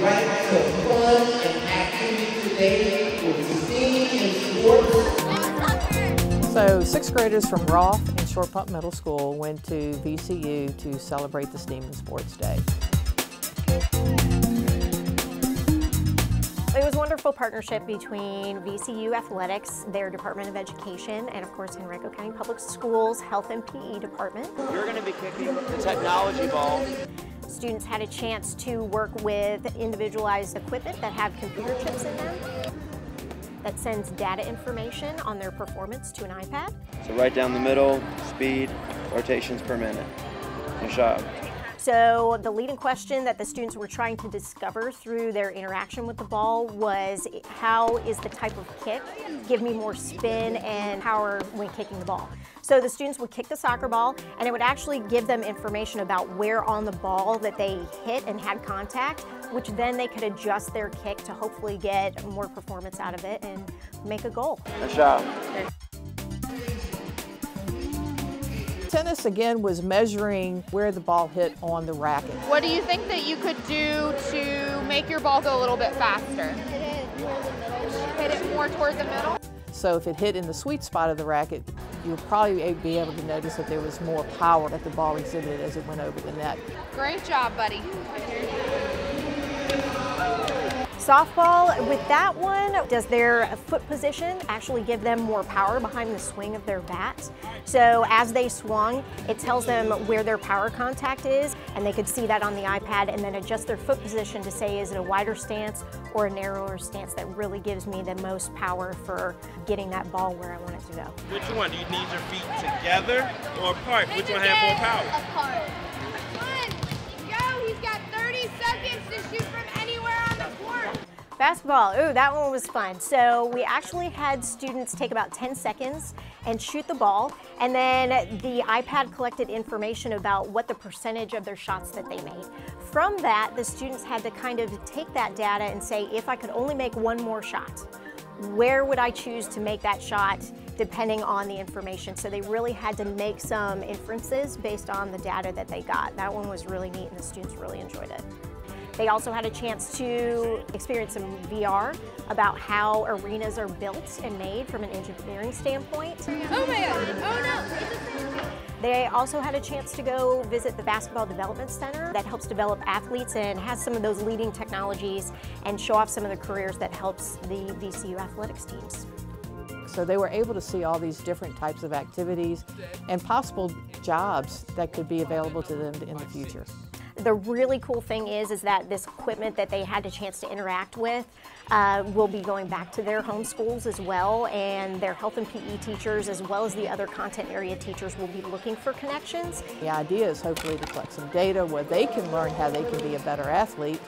right to fun and activity today with STEAM and sports. So 6th graders from Roth and Short Pump Middle School went to VCU to celebrate the STEAM and Sports Day. It was a wonderful partnership between VCU Athletics, their Department of Education, and of course Henrico County Public Schools Health and PE Department. We're going to be kicking the technology ball. Students had a chance to work with individualized equipment that have computer chips in them that sends data information on their performance to an iPad. So right down the middle, speed, rotations per minute. Your shot. So the leading question that the students were trying to discover through their interaction with the ball was, how is the type of kick give me more spin and power when kicking the ball? So the students would kick the soccer ball, and it would actually give them information about where on the ball that they hit and had contact, which then they could adjust their kick to hopefully get more performance out of it and make a goal. A shot. Tennis, again, was measuring where the ball hit on the racket. What do you think that you could do to make your ball go a little bit faster? Hit it more toward the middle? So if it hit in the sweet spot of the racket, you'll probably be able to notice that there was more power that the ball exhibited as it went over the net. Great job, buddy. Softball, with that one, does their foot position actually give them more power behind the swing of their bat? So as they swung, it tells them where their power contact is, and they could see that on the iPad and then adjust their foot position to say, is it a wider stance or a narrower stance that really gives me the most power for getting that ball where I want it to go. Which one? Do you need your feet together or apart? Which one has more power? Apart. Come on, go. He's got 30 seconds to shoot from anywhere on the court. Basketball, ooh, that one was fun. So we actually had students take about 10 seconds and shoot the ball, and then the iPad collected information about what the percentage of their shots that they made. From that, the students had to kind of take that data and say, if I could only make one more shot, where would I choose to make that shot depending on the information? So they really had to make some inferences based on the data that they got. That one was really neat and the students really enjoyed it. They also had a chance to experience some VR about how arenas are built and made from an engineering standpoint. Oh my God, oh no. They also had a chance to go visit the Basketball Development Center that helps develop athletes and has some of those leading technologies and show off some of the careers that helps the VCU athletics teams. So they were able to see all these different types of activities and possible jobs that could be available to them in the future. The really cool thing is that this equipment that they had a chance to interact with will be going back to their home schools as well, and their health and PE teachers as well as the other content area teachers will be looking for connections. The idea is hopefully to collect some data where they can learn how they can be a better athlete,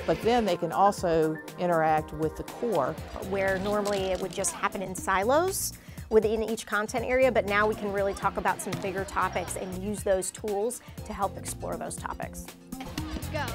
but then they can also interact with the core. Where normally it would just happen in silos within each content area, but now we can really talk about some bigger topics and use those tools to help explore those topics. Go.